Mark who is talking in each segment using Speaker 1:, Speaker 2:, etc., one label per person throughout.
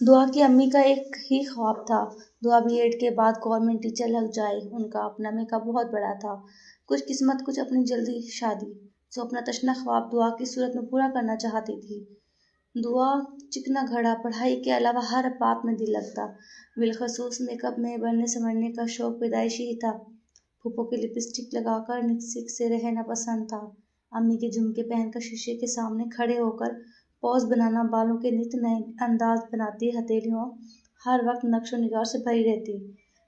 Speaker 1: دعا کی امی کا ایک ہی خواب تھا، دعا B.Ed کے بعد گورنمنٹ ٹیچر لگ جائے۔ ان کا اپنا میک اپ بہت بڑا تھا، کچھ قسمت، کچھ اپنی جلدی شادی، سو اپنا تشنہ خواب دعا کی صورت میں پورا کرنا چاہتی تھی۔ دعا چکنا گھڑا، پڑھائی کے علاوہ ہر بات میں دل لگتا، بالخصوص میک اپ میں بننے سنورنے کا شوق پیدائشی ہی تھا۔ پھوپھو کی لپسٹک لگا کر نک سے رہنا پسند تھا، امی کے جھمکے پہن کر شیشے کے سامنے کھڑے ہو کر پوز بنانا، بالوں کے نت نئے انداز بناتی، ہتھیلیوں ہر وقت نقش و نگار سے بھری رہتی،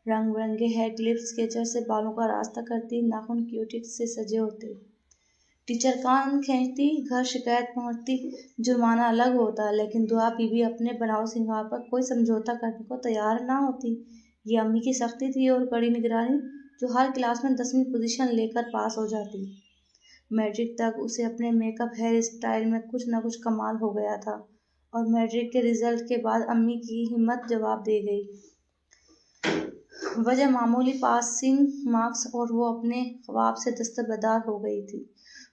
Speaker 1: رنگ برنگے ہیئر کلپس اسکیچر سے بالوں کا راستہ کرتی، ناخن کیوٹکس سے سجے ہوتے۔ ٹیچر کان کھینچتی، گھر شکایت پہنچتی، جرمانہ الگ ہوتا، لیکن دعا بی اپنے بناؤ سنگار پر کوئی سمجھوتا کرنے کو تیار نہ ہوتی۔ یہ امی کی سختی تھی اور کڑی نگرانی، جو ہر کلاس میں 10ویں پوزیشن لے کر پاس ہو جاتی۔ میٹرک تک اسے اپنے میک اپ ہیئر اسٹائل میں کچھ نہ کچھ کمال ہو گیا تھا، اور میٹرک کے رزلٹ کے بعد امی کی ہمت جواب دے گئی۔ وجہ معمولی پاسنگ مارکس، اور وہ اپنے خواب سے دستبردار ہو گئی تھی،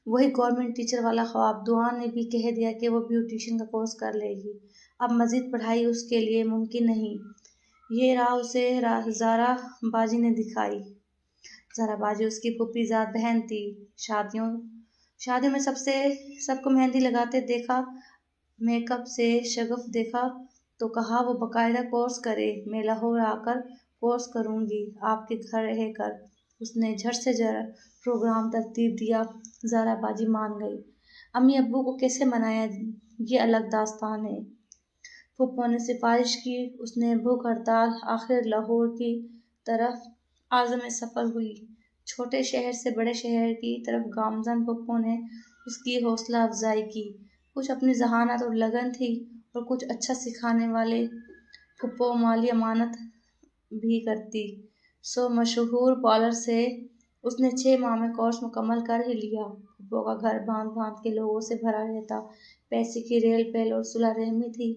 Speaker 1: وہی گورنمنٹ ٹیچر والا خواب۔ دعا نے بھی کہہ دیا کہ وہ بیوٹیشین کا کورس کر لے گی، اب مزید پڑھائی اس کے لیے ممکن نہیں۔ یہ راہ اسے زہرا باجی نے دکھائی۔ زہرا باجی اس کی پھوپھی زاد بہن تھی۔ شادیوں میں سب کو مہندی لگاتے دیکھا، میک اپ سے شغف دیکھا تو کہا وہ باقاعدہ کورس کرے۔ میں لاہور آ کر کورس کروں گی، آپ کے گھر رہ کر۔ اس نے جھٹ سے پروگرام ترتیب دیا، زہرا باجی مان گئی۔ امی ابو کو کیسے منایا یہ الگ داستان ہے۔ پھوپھو نے سفارش کی، اس نے بھوک ہڑتال، آخر لاہور کی طرف عازم سفر ہوئی۔ چھوٹے شہر سے بڑے شہر کی طرف گامزن پھوپھو نے اس کی حوصلہ افزائی کی، کچھ اپنی ذہانت اور لگن تھی، اور کچھ اچھا سکھانے والے پھوپھو مالی امانت بھی کرتی، سو مشہور پارلر سے اس نے 6 ماہ میں کورس مکمل کر ہی لیا۔ پھوپھو کا گھر بھانت بھانت کے لوگوں سے بھرا رہتا، پیسے کی ریل پیل اور صلہ رحمی تھی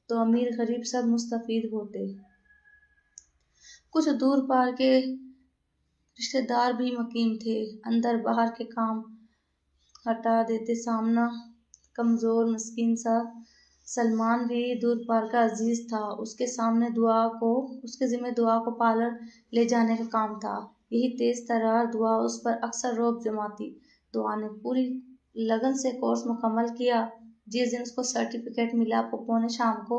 Speaker 1: تو امیر غریب سب مستفید ہوتے۔ کچھ دور پار کے رشتے دار بھی مقیم تھے، اندر باہر کے کام ہٹا دیتے۔ سامنا کمزور مسکین سا سلمان بھی دور پار کا عزیز تھا، اس کے ذمہ دعا کو پارلر لے جانے کا کام تھا۔ یہی تیز ترار دعا اس پر اکثر رعب جماتی۔ دعا نے پوری لگن سے کورس مکمل کیا۔ جس دن اس کو سرٹیفکیٹ ملا، پھوپھو نے شام کو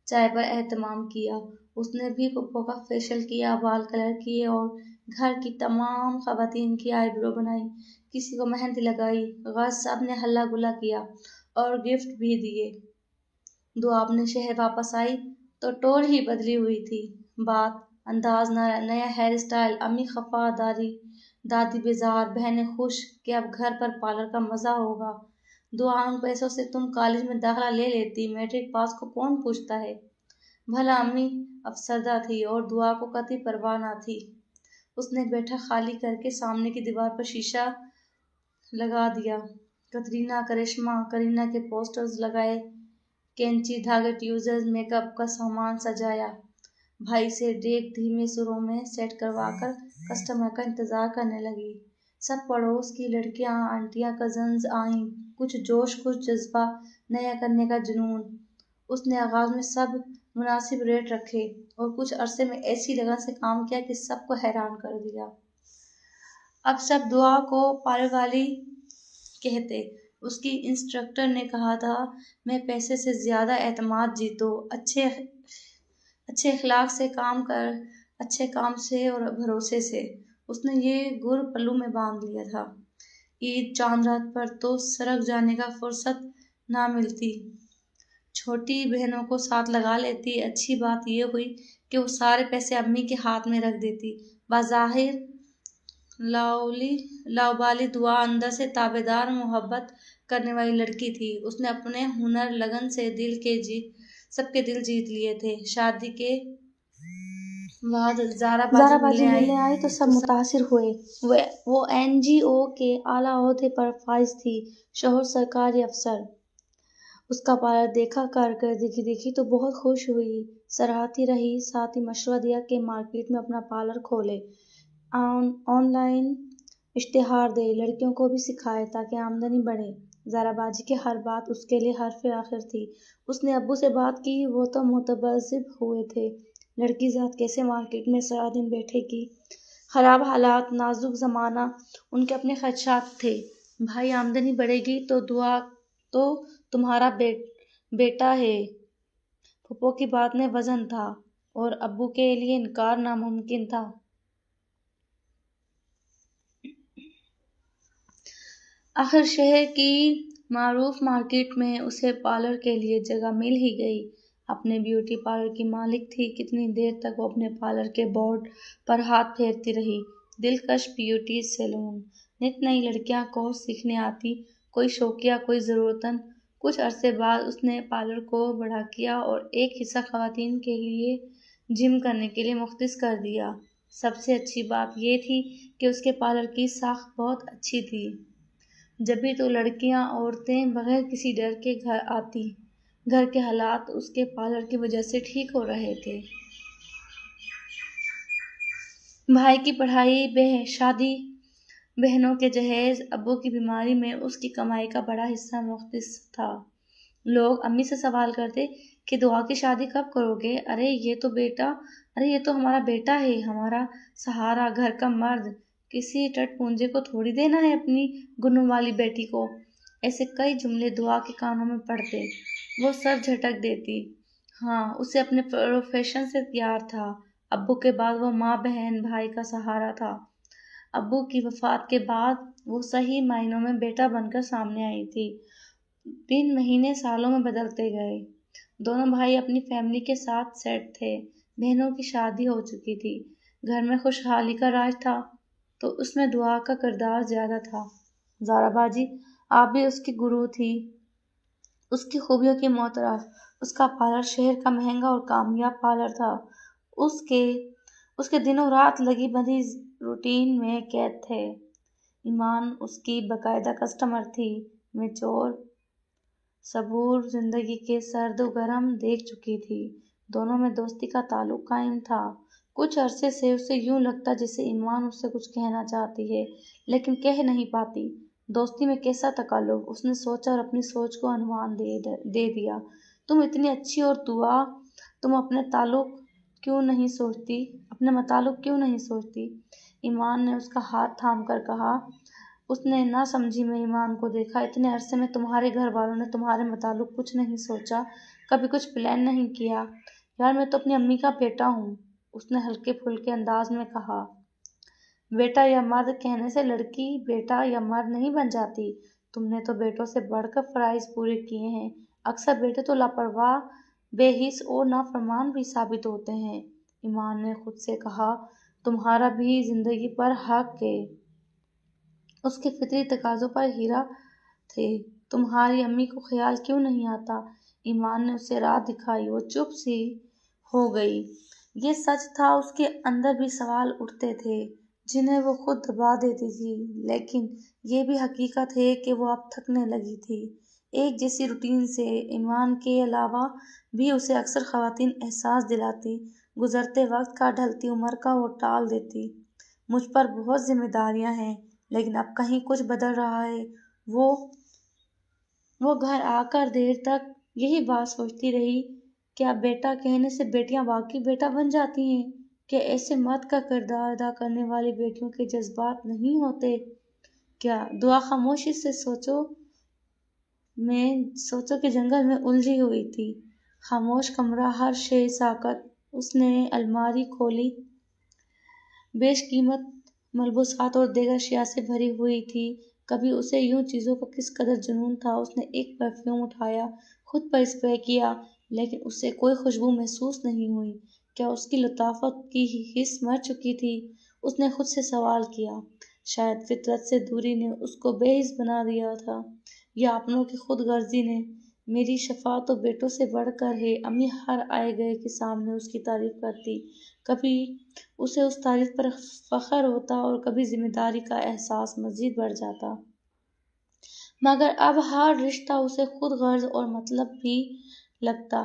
Speaker 1: چائے پر اہتمام کیا۔ اس نے بھی پھوپھو کا فیشل کیا، بال کلر کیے، اور گھر کی تمام خواتین کی آئی برو بنائی، کسی کو مہندی لگائی، غرض سب نے ہلا گلا کیا اور گفٹ بھی دیے۔ دعا اپنے شہر واپس آئی تو ٹور ہی بدلی ہوئی تھی، بات انداز نیا ہیئر اسٹائل، امی خفا، دادی بیزار، بہنیں خوش کہ اب گھر پر پارلر کا مزہ ہوگا۔ دعا ان پیسوں سے تم کالج میں داخلہ لے لیتی، میٹرک پاس کو کون پوچھتا ہے۔ بھلا امی افسردہ تھی اور دعا کو قطعی پرواہ نہ تھی۔ اس نے بیٹھک خالی کر کے سامنے کی دیوار پر شیشہ لگا دیا، کترینہ کرینہ کے پوسٹرز لگائے، کینچی، دھاگے، ٹویزرز، میک اپ کا سامان سجایا۔ بھائی سے ڈیک دھیمے سروں میں سیٹ کروا کر کسٹمر کا انتظار کرنے لگی۔ سب پڑوس کی لڑکیاں، آنٹیاں، کزنز آئیں، کچھ جوش، کچھ جذبہ، نیا کرنے کا جنون۔ اس نے آغاز میں سب مناسب ریٹ رکھے اور کچھ عرصے میں ایسی لگن سے کام کیا کہ سب کو حیران کر دیا۔ اب سب دعا کو پارلر والی کہتے۔ اس کی انسٹرکٹر نے کہا تھا، میں پیسے سے زیادہ اعتماد جیتو، اچھے اخلاق سے کام کر، اچھے کام سے اور بھروسے سے۔ اس نے یہ گر پلو میں باندھ لیا تھا۔ عید چاند رات پر تو سرک جانے کا فرصت نہ ملتی، چھوٹی بہنوں کو ساتھ لگا لیتی۔ اچھی بات یہ ہوئی کہ وہ سارے پیسے امی کے ہاتھ میں رکھ دیتی۔ بظاہر لاابالی دعا اندر سے تابیدار، محبت کرنے والی لڑکی تھی۔ اس نے اپنے ہنر لگن سے سب کے دل جیت لیے تھے۔ شادی کے بعد زہرا باجی ملنے آئی تو سب متاثر ہوئے۔ وہ NGO کے اعلیٰ عہدے پر فائز تھی، شوہر سرکاری افسر۔ اس کا پارلر دیکھا، کارکردگی دیکھی تو بہت خوش ہوئی، سراہتی رہی، ساتھ ہی مشورہ دیا کہ مارکیٹ میں اپنا پارلر کھولے، آن لائن اشتہار دے، لڑکیوں کو بھی سکھائے تاکہ آمدنی بڑھے۔ زہرا باجی کی ہر بات اس کے لیے حرف آخر تھی۔ اس نے ابو سے بات کی، وہ تو متبذب ہوئے تھے۔ لڑکی ذات کیسے مارکیٹ میں سارا دن بیٹھے گی؟ خراب حالات، نازک زمانہ، ان کے اپنے خدشات تھے۔ بھائی آمدنی بڑھے گی تو دعا تو تمہارا بیٹا ہے۔ پھپھو کی بات میں وزن تھا اور ابو کے لیے انکار ناممکن تھا۔ آخر شہر کی معروف مارکیٹ میں اسے پارلر کے لیے جگہ مل ہی گئی۔ اپنے بیوٹی پارلر کی مالک تھی۔ کتنی دیر تک وہ اپنے پارلر کے بورڈ پر ہاتھ پھیرتی رہی، دلکش بیوٹی سیلون۔ نت نئی لڑکیاں کورس سیکھنے آتی، کوئی شوقیہ، کوئی ضرورتاً۔ کچھ عرصے بعد اس نے پارلر کو بڑا کیا اور ایک حصہ خواتین کے لیے جم کرنے کے لیے مختص کر دیا۔ سب سے اچھی بات یہ تھی کہ اس کے پارلر کی ساکھ بہت اچھی تھی۔ جبھی تو لڑکیاں، عورتیں بغیر کسی ڈر کے گھر آتی۔ گھر کے حالات اس کے پارلر کی وجہ سے ٹھیک ہو رہے تھے۔ بھائی کی پڑھائی، شادی، بہنوں کے جہیز، ابو کی بیماری میں اس کی کمائی کا بڑا حصہ مختص تھا۔ لوگ امی سے سوال کرتے کہ دعا کی شادی کب کرو گے؟ ارے یہ تو ہمارا بیٹا ہے، ہمارا سہارا، گھر کا مرد، کسی ٹٹ پونجے کو تھوڑی دینا ہے اپنی گنوں والی بیٹی کو۔ ایسے کئی جملے دعا کے کانوں میں پڑتے، وہ سر جھٹک دیتی۔ ہاں، اسے اپنے پروفیشن سے پیار تھا۔ ابو کے بعد وہ ماں، بہن، بھائی کا سہارا تھا۔ ابو کی وفات کے بعد وہ صحیح معنوں میں بیٹا بن کر سامنے آئی تھی۔ دن، مہینے، سالوں میں بدلتے گئے۔ دونوں بھائی اپنی فیملی کے ساتھ سیٹ تھے۔ بہنوں کی شادی ہو چکی تھی۔ گھر میں خوشحالی کا راج تھا، تو اس میں دعا کا کردار زیادہ تھا۔ زارا باجی آپ بھی اس کی گرو تھی، اس کی خوبیوں کی معترف۔ اس کا پارلر شہر کا مہنگا اور کامیاب پارلر تھا۔ اس کے دنوں رات لگی بندھی روٹین میں قید تھے۔ ایمان اس کی باقاعدہ کسٹمر تھی۔ میچور، صبور، زندگی کے سرد و گرم دیکھ چکی تھی۔ دونوں میں دوستی کا تعلق قائم تھا۔ کچھ عرصے سے اسے یوں لگتا جیسے ایمان اس سے کچھ کہنا چاہتی ہے، لیکن کہہ نہیں پاتی۔ دوستی میں کیسا تکلف؟ اس نے سوچا اور اپنی سوچ کو عنوان دے دیا۔ تم اتنی اچھی اور دعا، تم اپنے متعلق کیوں نہیں سوچتی؟ ایمان نے اس کا ہاتھ تھام کر کہا۔ اس نے نہ سمجھی میں ایمان کو دیکھا۔ اتنے عرصے میں تمہارے گھر والوں نے تمہارے متعلق کچھ نہیں سوچا، کبھی کچھ پلان نہیں کیا؟ یار میں تو اپنی امی کا بیٹا ہوں، اس نے ہلکے پھلکے انداز میں کہا۔ بیٹا یا مرد کہنے سے لڑکی بیٹا یا مرد نہیں بن جاتی۔ تم نے تو بیٹوں سے بڑھ کر فرائض پورے کیے ہیں۔ اکثر بیٹے تو لاپرواہ، بے حس اور نافرمان بھی ثابت ہوتے ہیں۔ ایمان نے خود سے کہا، تمہارا بھی زندگی پر حق ہے۔ اس کے فطری تقاضوں پر ہیرا تھے۔ تمہاری امی کو خیال کیوں نہیں آتا؟ ایمان نے اسے راہ دکھائی۔ وہ چپ سی ہو گئی۔ یہ سچ تھا، اس کے اندر بھی سوال اٹھتے تھے جنہیں وہ خود دبا دیتی تھی، لیکن یہ بھی حقیقت ہے کہ وہ اب تھکنے لگی تھی ایک جیسی روٹین سے۔ ایمان کے علاوہ بھی اسے اکثر خواتین احساس دلاتی، گزرتے وقت کا، ڈھلتی عمر کا وہ ٹال دیتی۔ مجھ پر بہت ذمہ داریاں ہیں، لیکن اب کہیں کچھ بدل رہا ہے۔ وہ گھر آ کر دیر تک یہی بات سوچتی رہی، کیا بیٹا کہنے سے بیٹیاں واقعی بیٹا بن جاتی ہیں؟ کیا ایسے مرد کا کردار ادا کرنے والی بیٹیوں کے جذبات نہیں ہوتے؟ کیا دعا خاموشی سے سوچو کے جنگل میں الجھی ہوئی تھی۔ خاموش کمرہ، ہر شے ساکت۔ اس نے الماری کھولی، بیش قیمت ملبوسات اور دیگر اشیاء سے بھری ہوئی تھی۔ کبھی اسے یوں چیزوں کا کس قدر جنون تھا۔ اس نے ایک پرفیوم اٹھایا، خود پر اسپرے کیا، لیکن اسے کوئی خوشبو محسوس نہیں ہوئی۔ کیا اس کی لطافت کی حس مر چکی تھی؟ اس نے خود سے سوال کیا۔ شاید فطرت سے دوری نے اس کو بے حس بنا دیا تھا، یا اپنوں کی خود غرضی نے۔ میری شفا تو بیٹوں سے بڑھ کر ہے، امی ہر آئے گئے کے سامنے اس کی تعریف کرتی۔ کبھی اسے اس تعریف پر فخر ہوتا اور کبھی ذمہ داری کا احساس مزید بڑھ جاتا۔ مگر اب ہر رشتہ اسے خود غرض اور مطلب بھی لگتا،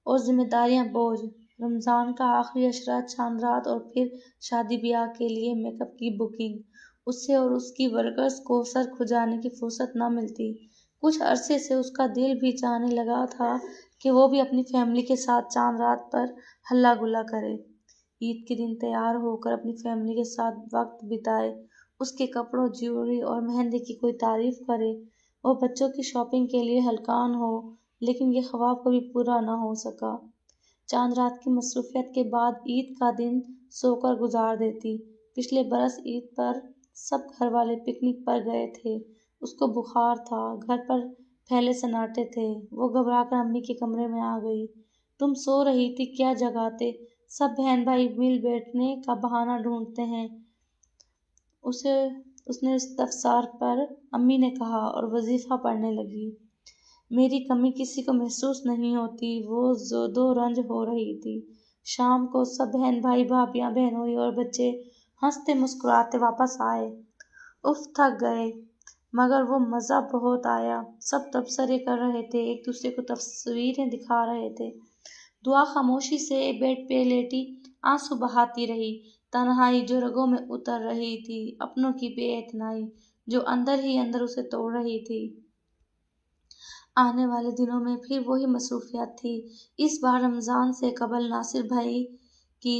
Speaker 1: اور ذمہ داریاں بوجھ۔ رمضان کا آخری عشرہ، چاند رات، اور پھر شادی بیاہ کے لیے میک اپ کی بکنگ۔ اسے اور اس کی ورکرز کو سر کھجانے کی فرصت نہ ملتی۔ کچھ عرصے سے اس کا دل بھی چاہنے لگا تھا کہ وہ بھی اپنی فیملی کے ساتھ چاند رات پر ہلا گلا کرے، عید کے دن تیار ہو کر اپنی فیملی کے ساتھ وقت بتائے، اس کے کپڑوں، جیولری اور مہندی کی کوئی تعریف کرے، وہ بچوں کی شاپنگ کے لیے ہلکان ہو، لیکن یہ خواب کبھی پورا نہ ہو سکا۔ چاند رات کی مصروفیت کے بعد عید کا دن سو کر گزار دیتی۔ پچھلے برس عید پر سب گھر والے پکنک پر گئے تھے، اس کو بخار تھا، گھر پر پھیلے سناٹے تھے، وہ گھبرا کر امی کے کمرے میں آ گئی۔ تم سو رہی تھی، کیا جگاتے، سب بہن بھائی مل بیٹھنے کا بہانہ ڈھونڈتے ہیں، اس نے استفسار پر امی نے کہا اور وظیفہ پڑھنے لگی۔ میری کمی کسی کو محسوس نہیں ہوتی، وہ زود و رنج ہو رہی تھی۔ شام کو سب بہن بھائی، بھابیاں، بہنوئی اور بچے ہنستے مسکراتے واپس آئے۔ اف، تھک گئے، مگر وہ مزہ بہت آیا۔ سب تبصرے کر رہے تھے، ایک دوسرے کو تصویریں دکھا رہے تھے۔ دعا خاموشی سے بیڈ پہ لیٹی آنسو بہاتی رہی، تنہائی جو رگوں میں اتر رہی تھی، اپنوں کی بے اعتنائی جو اندر ہی اندر اسے توڑ رہی تھی۔ آنے والے دنوں میں پھر وہی مصروفیات تھی۔ اس بار رمضان سے قبل ناصر بھائی کی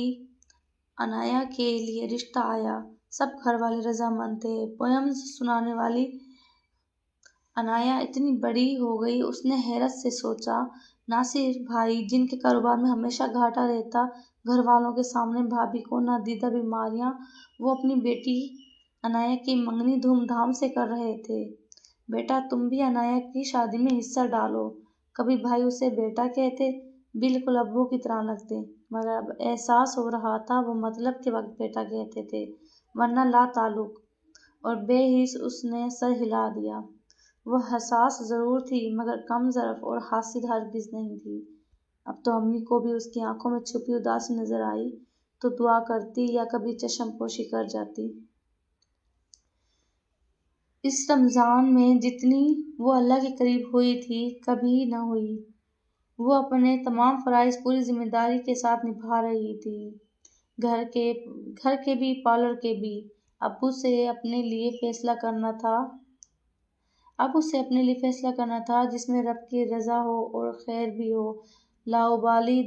Speaker 1: عنایہ کے لیے رشتہ آیا۔ سب گھر والے رضامند تھے۔ پوئمز سنانے والی عنایہ اتنی بڑی ہو گئی، اس نے حیرت سے سوچا۔ ناصر بھائی، جن کے کاروبار میں ہمیشہ گھاٹا رہتا، گھر والوں کے سامنے بھابھی کو نادیدہ بیماریاں، وہ اپنی بیٹی عنایہ کی منگنی دھوم دھام سے کر رہے تھے۔ بیٹا، تم بھی عنایہ کی شادی میں حصہ ڈالو۔ کبھی بھائی اسے بیٹا کہتے، بالکل ابو کی طرح لگتے، مگر اب احساس ہو رہا تھا وہ مطلب کے وقت بیٹا کہتے تھے، ورنہ لا تعلق، اور بے حس اس نے سر ہلا دیا۔ وہ حساس ضرور تھی، مگر کم ظرف اور حاسد ہرگز نہیں تھی۔ اب تو امی کو بھی اس کی آنکھوں میں چھپی اداسی نظر آئی تو دعا کرتی یا کبھی چشم پوشی کر جاتی۔ اس رمضان میں جتنی وہ اللہ کے قریب ہوئی تھی، کبھی نہ ہوئی۔ وہ اپنے تمام فرائض پوری ذمہ داری کے ساتھ نبھا رہی تھی، گھر کے بھی، پارلر کے بھی۔ اب اسے اپنے لیے فیصلہ کرنا تھا جس میں رب کی رضا ہو اور خیر بھی ہو۔ لاابالی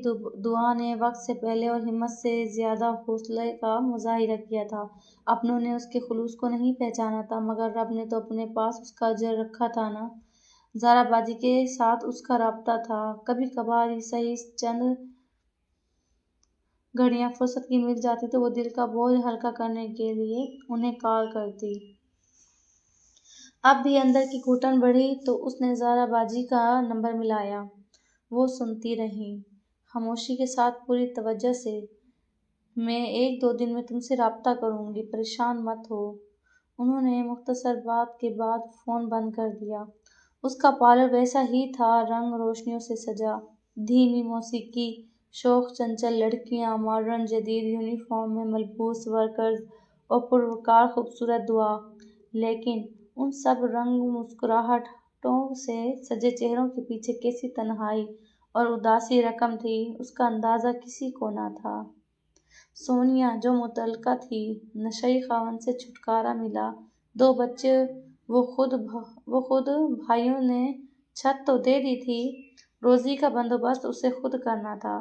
Speaker 1: دعا نے وقت سے پہلے اور ہمت سے زیادہ حوصلے کا مظاہرہ کیا تھا۔ اپنوں نے اس کے خلوص کو نہیں پہچانا تھا، مگر رب نے تو اپنے پاس اس کا اجر رکھا تھا نا۔ زہرا باجی کے ساتھ اس کا رابطہ تھا، کبھی کبھار ہی صحیح چند گھڑیاں فرصت کی مل جاتی تو وہ دل کا بوجھ ہلکا کرنے کے لیے انہیں کال کرتی۔ اب بھی اندر کی گھٹن بڑھی تو اس نے زہرا باجی کا نمبر ملایا۔ وہ سنتی رہیں، خاموشی کے ساتھ، پوری توجہ سے۔ میں 1-2 دن میں تم سے رابطہ کروں گی، پریشان مت ہو۔ انہوں نے مختصر بات کے بعد فون بند کر دیا۔ اس کا پارلر ویسا ہی تھا، رنگ روشنیوں سے سجا، دھیمی موسیقی، شوخ چنچل لڑکیاں، ماڈرن جدید یونیفارم میں ملبوس ورکرز اور پروقار خوبصورت دعا۔ لیکن ان سب رنگ مسکراہٹوں سے سجے چہروں کے پیچھے کیسی تنہائی اور اداسی رقم تھی، اس کا اندازہ کسی کو نہ تھا۔ سونیا جو متعلقہ تھی، نشئی خاوند سے چھٹکارا ملا، 2 بچے، وہ خود، بھائیوں نے چھت تو دے دی تھی، روزی کا بندوبست اسے خود کرنا تھا۔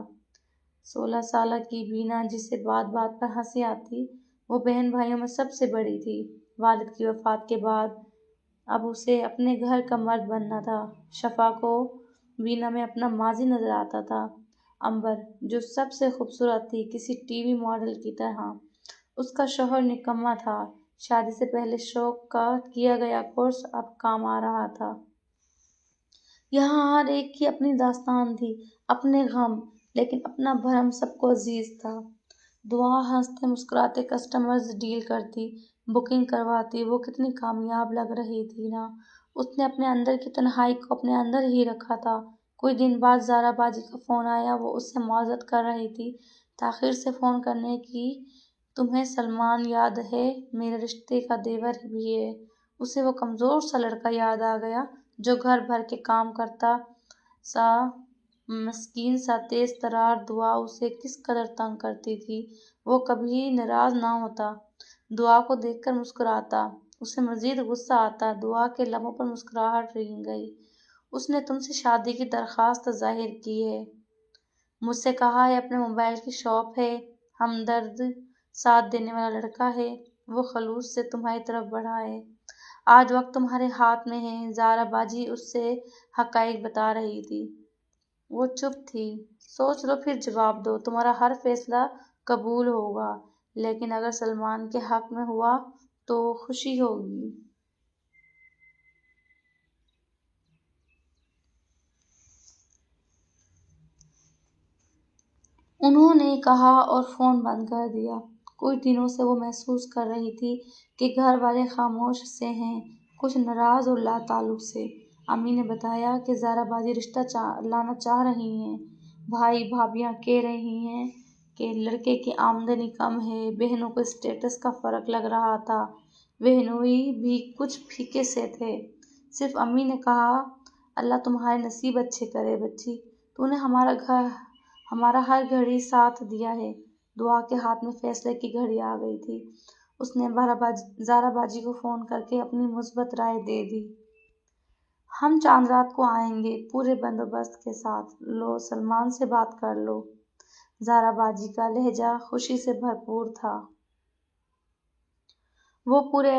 Speaker 1: 16 سالہ کی بینا، جسے بات بات پر ہنسی آتی، وہ بہن بھائیوں میں سب سے بڑی تھی۔ والد کی وفات کے بعد اب اسے اپنے گھر کا مرد بننا تھا۔ شفا کو بینا میں اپنا ماضی نظر آتا تھا۔ امبر، جو سب سے خوبصورت تھی، کسی ٹی وی ماڈل کی طرح۔ اس کا شوہر نکما تھا، شادی سے پہلے شوق کا کیا گیا کورس اب کام آ رہا تھا۔ یہاں ہر ایک کی اپنی داستان تھی، اپنے غم، لیکن اپنا بھرم سب کو عزیز تھا۔ دعا ہنستے مسکراتے کسٹمرز ڈیل کرتی، بکنگ کرواتی، وہ کتنی کامیاب لگ رہی تھی نا۔ اس نے اپنے اندر کی تنہائی کو اپنے اندر ہی رکھا تھا۔ کچھ دن بعد زہرا باجی کا فون آیا، وہ اس سے معذرت کر رہی تھی تاخیر سے فون کرنے کی۔ تمہیں سلمان یاد ہے؟ میرے رشتے کا دیور بھی ہے۔ اسے وہ کمزور سا لڑکا یاد آ گیا جو گھر بھر کے کام کرتا سا، مسکین سا، تیز ترار۔ دعا اسے کس قدر تنگ کرتی تھی، وہ کبھی ناراض نہ ہوتا، دعا کو دیکھ کر مسکراتا، اسے مزید غصہ آتا۔ دعا کے لبوں پر مسکراہٹ رنگ گئی، اس نے تم سے شادی کی درخواست ظاہر کی ہے، مجھ سے کہا ہے اپنے موبائل کی شاپ ہے، ہمدرد ساتھ دینے والا لڑکا ہے، وہ خلوص سے تمہاری طرف بڑھا ہے۔ آج وقت تمہارے ہاتھ میں ہے۔ زہرا باجی اس سے حقائق بتا رہی تھی۔ وہ چپ تھی۔ سوچ لو پھر جواب دو، تمہارا ہر فیصلہ قبول ہوگا، لیکن اگر سلمان کے حق میں ہوا تو خوشی ہوگی۔ انہوں نے کہا اور فون بند کر دیا۔ کچھ دنوں سے وہ محسوس کر رہی تھی کہ گھر والے خاموش سے ہیں، کچھ ناراض اور لا تعلق سے۔ امی نے بتایا کہ زہرا باجی رشتہ لانا چاہ رہی ہیں۔ بھائی بھابھیاں کہہ رہی ہیں کہ لڑکے کی آمدنی کم ہے۔ بہنوں کو اسٹیٹس کا فرق لگ رہا تھا۔ بہنوئی بھی کچھ پھیکے سے تھے۔ صرف امی نے کہا، اللہ تمہارے نصیب اچھے کرے بچی، تو نے ہمارا ہر گھڑی ساتھ دیا ہے۔ دعا کے ہاتھ میں فیصلے کی گھڑی آ گئی تھی۔ اس نے زہرا باجی کو فون کر کے اپنی مثبت رائے دے دی۔ ہم چاند رات کو آئیں گے، پورے بندوبست کے ساتھ۔ لو سلمان سے بات کر لو۔ زہرا باجی کا لہجہ خوشی سے بھرپور تھا۔ وہ پورے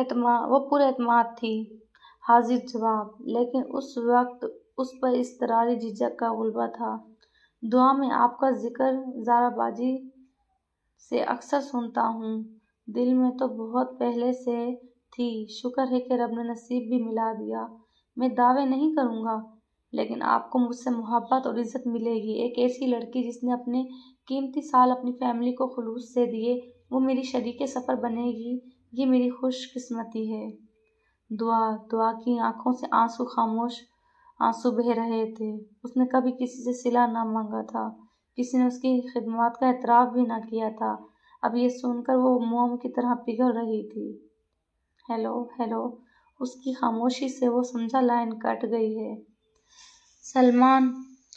Speaker 1: اعتماد تھی۔ حاضر جواب، لیکن اس وقت اس پر اضطراری جھجک کا غلبہ تھا۔ دعا میں آپ کا ذکر زہرا باجی سے اکثر سنتا ہوں، دل میں تو بہت پہلے سے تھی۔ شکر ہے کہ رب نے نصیب بھی ملا دیا۔ میں دعوے نہیں کروں گا، لیکن آپ کو مجھ سے محبت اور عزت ملے گی۔ ایک ایسی لڑکی جس نے اپنے قیمتی سال اپنی فیملی کو خلوص سے دیے، وہ میری شریک سفر بنے گی، یہ میری خوش قسمتی ہے۔ دعا کی آنکھوں سے آنسو بہہ رہے تھے۔ اس نے کبھی کسی سے صلہ نہ مانگا تھا، کسی نے اس کی خدمات کا اعتراف بھی نہ کیا تھا۔ اب یہ سن کر وہ موم کی طرح پگھل رہی تھی۔ ہیلو، اس کی خاموشی سے وہ سمجھا لائن کٹ گئی ہے۔ سلمان،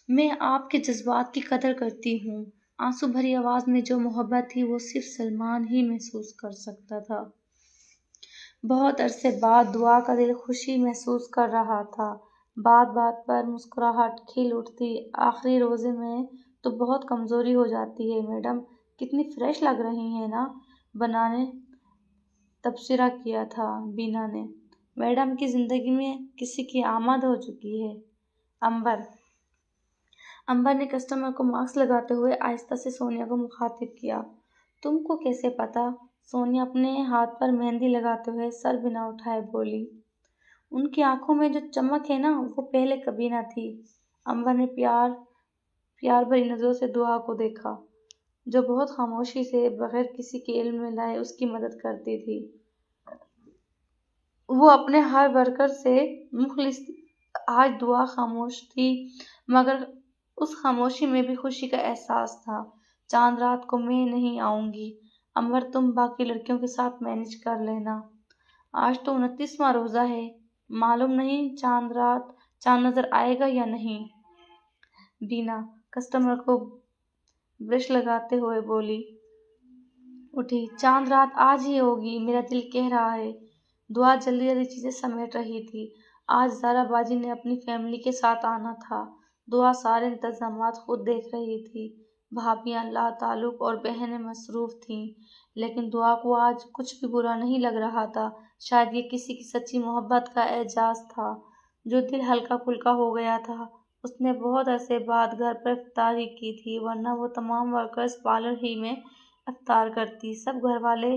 Speaker 1: میں آپ کے جذبات کی قدر کرتی ہوں۔ آنسو بھری آواز میں جو محبت تھی وہ صرف سلمان ہی محسوس کر سکتا تھا۔ بہت عرصے بعد دعا کا دل خوشی محسوس کر رہا تھا۔ بات بات پر مسکراہٹ کھل اٹھتی۔ آخری روزے میں تو بہت کمزوری ہو جاتی ہے میڈم، کتنی فریش لگ رہی ہیں نا، بنا نے تبصرہ کیا تھا۔ بینا نے، میڈم کی زندگی میں کسی کی آمد ہو چکی ہے۔ امبر نے کسٹمر کو ماسک لگاتے ہوئے آہستہ سے سونیا کو مخاطب کیا۔ تم کو کیسے پتا؟ سونیا اپنے ہاتھ پر مہندی لگاتے ہوئے سر بنا اٹھائے بولی۔ ان کی آنکھوں میں جو چمک ہے نا، وہ پہلے کبھی نہ تھی۔ امبر نے پیار بھری نظروں سے دعا کو دیکھا، جو بہت خاموشی سے بغیر کسی کے علم میں لائے اس کی مدد کرتی تھی۔ وہ اپنے ہر ورکر سے مخلص تھی۔ آج دعا خاموش تھی، مگر اس خاموشی میں بھی خوشی کا احساس تھا۔ چاند رات کو میں نہیں آؤں گی، امبر تم باقی لڑکیوں کے ساتھ مینج کر لینا۔ آج تو 29واں روزہ ہے، معلوم نہیں چاند نظر آئے گا یا نہیں۔ بینا کسٹمر کو برش لگاتے ہوئے بولی اٹھی، چاند رات آج ہی ہوگی، میرا دل کہہ رہا ہے۔ دعا جلدی چیزیں سمیٹ رہی تھی۔ آج زہرا باجی نے اپنی فیملی کے ساتھ آنا تھا۔ دعا سارے انتظامات خود دیکھ رہی تھی۔ بھابھیاں لا تعلق اور بہنیں مصروف تھیں، لیکن دعا کو آج کچھ بھی برا نہیں لگ رہا تھا۔ شاید یہ کسی کی سچی محبت کا اعزاز تھا، جو دل ہلکا پھلکا ہو گیا تھا۔ اس نے بہت عرصے بعد گھر پر افطاری کی تھی، ورنہ وہ تمام ورکرز پارلر ہی میں افطار کرتی۔ سب گھر والے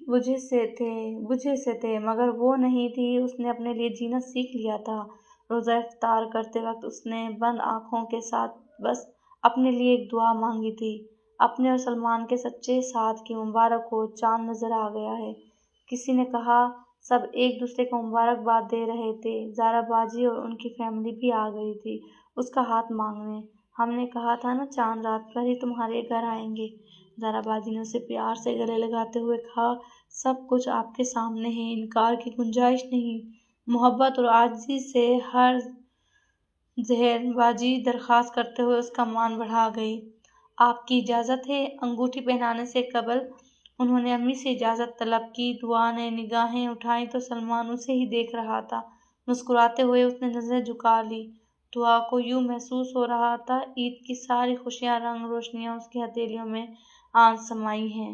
Speaker 1: بجھے سے تھے، مگر وہ نہیں تھی۔ اس نے اپنے لیے جینا سیکھ لیا تھا۔ روزہ افطار کرتے وقت اس نے بند آنکھوں کے ساتھ بس اپنے لیے ایک دعا مانگی تھی، اپنے اور سلمان کے سچے ساتھ کی مبارک ہو، چاند نظر آ گیا ہے۔ کسی نے کہا، سب ایک دوسرے کو مبارکباد دے رہے تھے۔ زہرا باجی اور ان کی فیملی بھی آ گئی تھی اس کا ہاتھ مانگنے۔ ہم نے کہا تھا نا چاند رات پر ہی تمہارے گھر آئیں گے، زہرا باجی نے اسے پیار سے گلے لگاتے ہوئے کہا۔ سب کچھ آپ کے سامنے ہے، انکار کی گنجائش نہیں۔ محبت اور عاجزی سے ہر زہر باجی درخواست کرتے ہوئے اس کا مان بڑھا گئی۔ آپ کی اجازت ہے؟ انگوٹھی پہنانے سے قبل انہوں نے امی سے اجازت طلب کی۔ دعا نے نگاہیں اٹھائیں تو سلمان اسے ہی دیکھ رہا تھا۔ مسکراتے ہوئے اس نے نظریں جھکا لی۔ دعا کو یوں محسوس ہو رہا تھا عید کی ساری خوشیاں، رنگ روشنیاں اس کی ہتھیلیوں میں آن سمائی ہیں۔